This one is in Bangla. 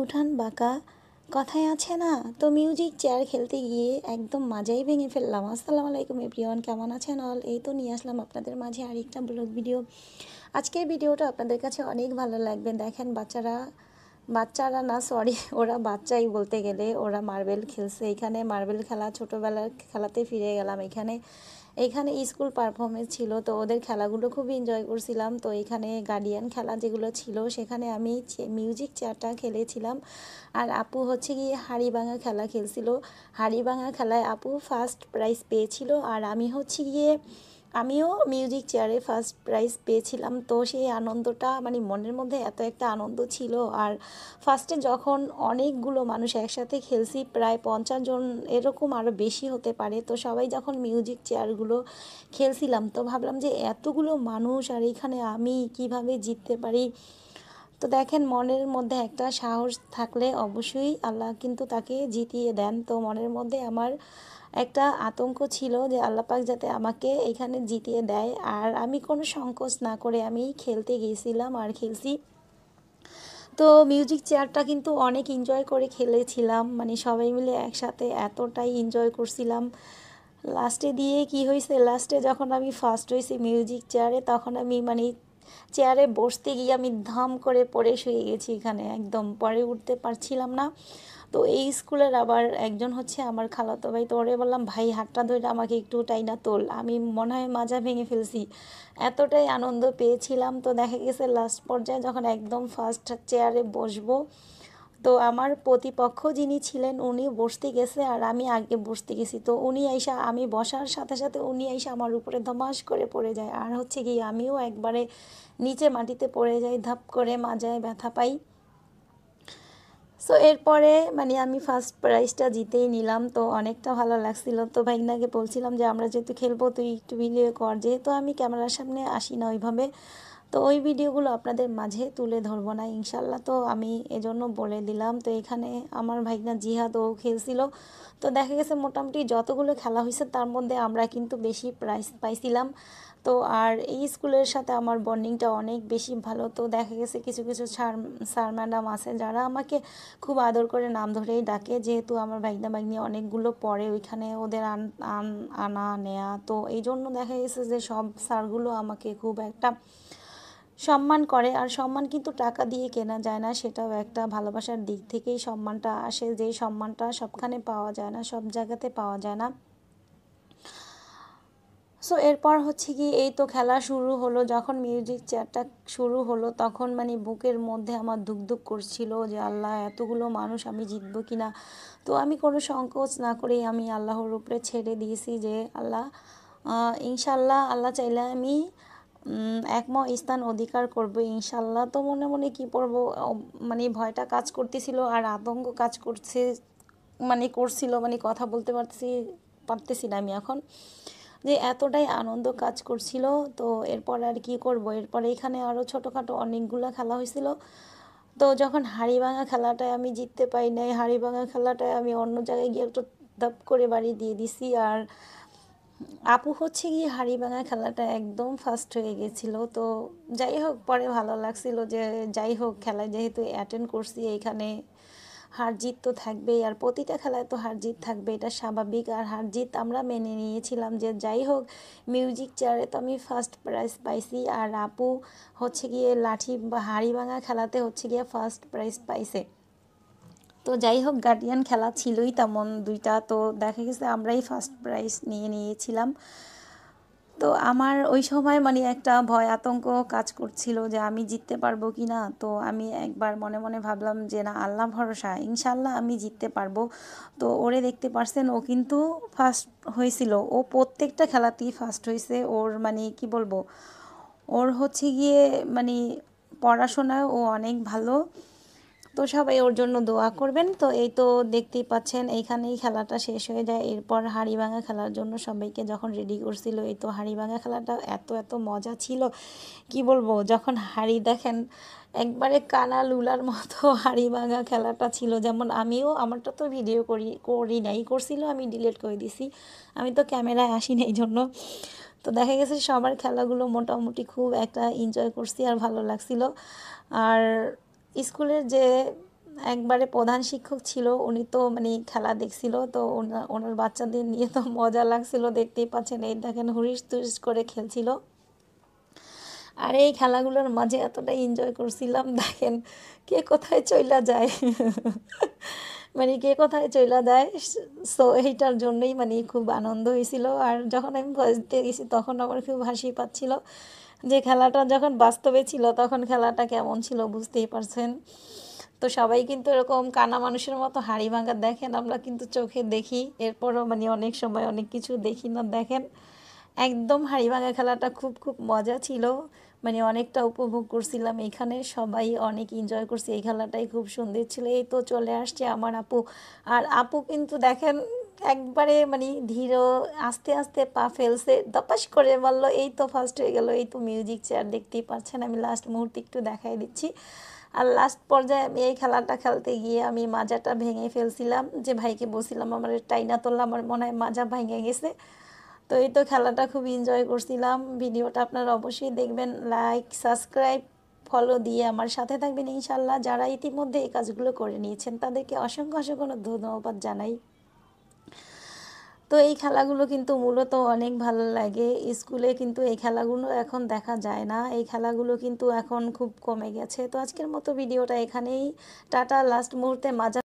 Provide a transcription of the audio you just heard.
উঠান বাঁকা, কথায় আছে না? তো মিউজিক চেয়ার খেলতে গিয়ে একদম মাজাই ভেঙে ফেললাম। আসসালামু আলাইকুম এভরিওয়ান, কেমন আছেন অল? এই তো নিয়ে আসলাম আপনাদের মাঝে আরেকটা ব্লগ ভিডিও। আজকের ভিডিওটা আপনাদের কাছে অনেক ভালো লাগবে। দেখেন বাচ্চারা না, সরি, ওরা বাচ্চাই বলতে গেলে, ওরা মার্বেল খেলছে। এখানে মার্বেল খেলা, ছোটোবেলার খেলাতে ফিরে গেলাম। এখানে স্কুল পারফরমেন্স ছিল, তো ওদের খেলাগুলো খুব এনজয় করছিলাম। তো এখানে গার্ডিয়ান খেলা যেগুলো ছিল, সেখানে আমি মিউজিক চেয়ারটা খেলেছিলাম। আর আপু হচ্ছে গিয়ে হাড়ি ভাঙা খেলা খেলছিল। হাড়ি ভাঙা খেলায় আপু ফার্স্ট প্রাইজ পেয়েছিল, আর আমিও মিউজিক চেয়ারে ফার্স্ট প্রাইজ পেয়েছিলাম। তো সেই আনন্দটা মানে মনের মধ্যে এত একটা আনন্দ ছিল। আর ফার্স্টে যখন অনেকগুলো মানুষ একসাথে খেলছি, প্রায় 50 জন এরকম, আরও বেশি হতে পারে, তো সবাই যখন মিউজিক চেয়ারগুলো খেলছিলাম, তো ভাবলাম যে এতগুলো মানুষ আর এখানে আমি কিভাবে জিততে পারি। তো দেখেন, মনের মধ্যে একটা সাহস থাকলে অবশ্যই আল্লাহ কিন্তু তাকে জিতিয়ে দেন। তো মনের মধ্যে আমার একটা আতঙ্ক ছিল যে আল্লাহ পাক যাতে আমাকে এখানে জিতিয়ে দেয়। আর আমি কোনো সংকোচ না করে আমি খেলতে গিয়েছিলাম আর খেলছি। তো মিউজিক চেয়ারটা কিন্তু অনেক এনজয় করে খেলেছিলাম, মানে সবাই মিলে একসাথে এতটাই এনজয় করছিলাম। লাস্টে দিয়ে কি হয়েছে, লাস্টে যখন আমি ফার্স্ট হয়েছি মিউজিক চেয়ারে, তখন আমি মানে চেয়ারে বসতে গিয়ে আমি ধাম করে পড়ে শুয়ে গেছি এখানে, একদম পরে উঠতে পারছিলাম না। তো এই স্কুলের আবার একজন হচ্ছে আমার খালাতো ভাই, তো ওরে বললাম, ভাই হাতটা ধরে আমাকে একটু টাইনা তোল, আমি মনে হয় মাজা ভেঙে ফেলছি, এতটাই আনন্দ পেয়েছিলাম। তো দেখা গেছে লাস্ট পর্যায়ে যখন একদম ফার্স্ট চেয়ারে বসবো, তো আমার প্রতিপক্ষ যিনি ছিলেন উনি বসতে গেছে আর আমি আগে বসতে গেছি। তো উনি আইসা, আমি বসার সাথে সাথে উনি আইসা আমার উপরে ধমাস করে পড়ে যায়, আর হচ্ছে কি আমিও একবারে নিচে মাটিতে পড়ে যাই, ধাপ করে মাজায় ব্যথা পাই। সো এরপরে মানে আমি ফার্স্ট প্রাইজটা জিতেই নিলাম, তো অনেকটা ভালো লাগছিল। তো ভাইনাকে বলছিলাম যে আমরা যেহেতু খেলবো, তুই একটু ভিডিও কর, যেহেতু আমি ক্যামেরার সামনে আসি না ওইভাবে, তো ওই ভিডিওগুলো আপনাদের মাঝে তুলে ধরবো না ইনশাল্লাহ। তো আমি এজন্য বলে দিলাম। তো এখানে আমার ভাইনা জিহাদ ও খেলছিল। তো দেখা গেছে মোটামুটি যতগুলো খেলা হয়েছে তার মধ্যে আমরা কিন্তু বেশি প্রাইজ পাইছিলাম। তো আর এই স্কুলের সাথে আমার বন্ডিংটা অনেক বেশি ভালো। তো দেখা গেছে কিছু কিছু স্যার ম্যাডাম আছে যারা আমাকে খুব আদর করে নাম ধরেই ডাকে, যেহেতু আমার ভাইনা ভাগ্নি অনেকগুলো পড়ে ওইখানে, ওদের আনা নেয়া, তো এই জন্য দেখা গেছে যে সব স্যারগুলো আমাকে খুব একটা সম্মান করে। আর সম্মান কিন্তু টাকা দিয়ে কেনা যায় না, সেটাও একটা ভালোবাসার দিক থেকেই সম্মানটা আসে, যেই সম্মানটা সবখানে পাওয়া যায় না, সব জায়গাতে পাওয়া যায় না। সো এরপর হচ্ছে কি, এই তো খেলা শুরু হলো। যখন মিউজিক চেয়ারটা শুরু হলো, তখন মানে বুকের মধ্যে আমার ধুক ধুক করছিল যে আল্লাহ, এতগুলো মানুষ, আমি জিতবো কিনা। তো আমি কোনো সংকোচ না করেই আমি আল্লাহর উপরে ছেড়ে দিয়েছি যে আল্লাহ, ইনশাল্লাহ আল্লাহ চাইলে আমি একম স্থান অধিকার করব ইনশাল্লাহ। তো মনে মনে কী পড়বো, মানে ভয়টা কাজ করতেছিল আর আতঙ্ক কাজ করছিল, মানে কথা বলতে পারতেছি না আমি এখন, যে এতটাই আনন্দ কাজ করছিল। তো এরপর আর কি করব, এরপরে এখানে আরও ছোটোখাটো অনেকগুলো খেলা হয়েছিল। তো যখন হাড়ি ভাঙা খেলাটায় আমি জিততে পারি নাই, হাড়ি ভাঙা খেলাটায় আমি অন্য জায়গায় গিয়ে একটু দাপ করে বাড়ি দিয়ে দিছি। আর আপু হচ্ছে গিয়ে হাড়ি ভাঙা খেলাটা একদম ফার্স্ট হয়ে গেছিলো। তো যাই হোক, পরে ভালো লাগছিল যে যাই হোক, খেলায় যেহেতু অ্যাটেন্ড করছি, এইখানে হার জিত তো থাকবেই, আর প্রতিটা খেলায় তো হার জিত থাকবে, এটা স্বাভাবিক। আর হার জিত আমরা মেনে নিয়েছিলাম যে যাই হোক, মিউজিক চেয়ারে তো আমি ফার্স্ট প্রাইজ পাইছি, আর আপু হচ্ছে গিয়ে লাঠি বা হাড়ি ভাঙা খেলাতে হচ্ছে গিয়ে ফার্স্ট প্রাইজ পাইছে। তো যাই হোক, গার্ডিয়ান খেলা ছিলই তেমন দুইটা, তো দেখা গেছে আমরাই ফার্স্ট প্রাইজ নিয়ে নিয়েছিলাম। তো আমার ওই সময় মানে একটা ভয় আতঙ্ক কাজ করছিল যে আমি জিততে পারবো কি না। তো আমি একবার মনে মনে ভাবলাম যে না, আল্লাহ ভরসা, ইনশাল্লাহ আমি জিততে পারবো। তো ওরে দেখতে পারছেন, ও কিন্তু ফার্স্ট হয়েছিল, ও প্রত্যেকটা খেলাতেই ফার্স্ট হয়েছে। ওর মানে কি বলবো, ওর হচ্ছে গিয়ে মানে পড়াশোনায় ও অনেক ভালো। তো সবাই ওর জন্য দোয়া করবেন। তো এই তো দেখতেই পাচ্ছেন, এইখানেই খেলাটা শেষ হয়ে যায়। এরপর হাঁড়ি ভাঙা খেলার জন্য সবাইকে যখন রেডি করছিল, এই তো হাঁড়ি ভাঙা খেলাটা এত এত মজা ছিল, কি বলবো। যখন হাঁড়ি দেখেন, একবারে কানা লুলার মতো হাঁড়ি ভাঙা খেলাটা ছিল। যেমন আমিও, আমারটা তো ভিডিও করি নাই, করছিল, আমি ডিলিট করে দিছি, আমি তো ক্যামেরায় আসি না এই জন্য। তো দেখা গেছে সবার খেলাগুলো মোটামুটি খুব একটা এনজয় করছি আর ভালো লাগছিল। আর স্কুলের যে একবারে প্রধান শিক্ষক ছিল, উনি তো মানে খেলা দেখছিল, তো ওনার বাচ্চাদের নিয়ে তো মজা লাগছিল, দেখতেই পাচ্ছেন এই দেখেন হুরিস তুরিস করে খেলছিল। আর এই খেলাগুলোর মাঝে এতটা এনজয় করছিলাম, দেখেন কে কোথায় চইলা যায় মানে কে কোথায় চইলা যায়। সো এইটার জন্যই মানে খুব আনন্দ হয়েছিল। আর যখন আমি ভয়েস দিয়ে গেছি তখন আমার খুব হাসি পাচ্ছিল, যে খেলাটা যখন বাস্তবে ছিল তখন খেলাটা কেমন ছিল বুঝতেই পারছেন। তো সবাই কিন্তু এরকম কানা মানুষের মতো হাড়ি ভাঙা দেখেন, আমরা কিন্তু চোখে দেখি, এরপরও মানে অনেক সময় অনেক কিছু দেখি না। দেখেন একদম হাড়ি ভাঙা খেলাটা খুব খুব মজা ছিল, মানে অনেকটা উপভোগ করছিলাম এখানে, সবাই অনেক এনজয় করছে, এই খেলাটাই খুব সুন্দর ছিল। এই তো চলে আসছে আমার আপু, আর আপু কিন্তু দেখেন একবারে মানে ধীর আস্তে আস্তে পা ফেলছে, দপাস করে বললো এই তো ফার্স্ট হয়ে গেল। এই তো মিউজিক চেয়ার দেখতেই পাচ্ছেন, আমি লাস্ট মুহূর্তে একটু দেখাই দিচ্ছি। আর লাস্ট পর্যায়ে আমি এই খেলাটা খেলতে গিয়ে আমি মাজাটা ভেঙে ফেলছিলাম, যে ভাইকে বলছিলাম আমার টাইনা তোলা, আমার মনে হয় মাজা ভেঙে গেছে। তো এই তো খেলাটা খুব এনজয় করছিলাম। ভিডিওটা আপনারা অবশ্যই দেখবেন, লাইক সাবস্ক্রাইব ফলো দিয়ে আমার সাথে থাকবেন ইনশাল্লাহ। যারা ইতিমধ্যে এই কাজগুলো করে নিয়েছেন তাদেরকে অসংখ্য অসংখ্য ধন্যবাদ জানাই। তো এই খেলাগুলো কিন্তু মূলত অনেক ভালো লাগে, স্কুলে কিন্তু এই খেলাগুলো এখন দেখা যায় না, এই খেলাগুলো কিন্তু এখন খুব কমে গেছে। তো আজকের মতো ভিডিওটা এখানেই, টাটা। লাস্ট মুহূর্তে মাজা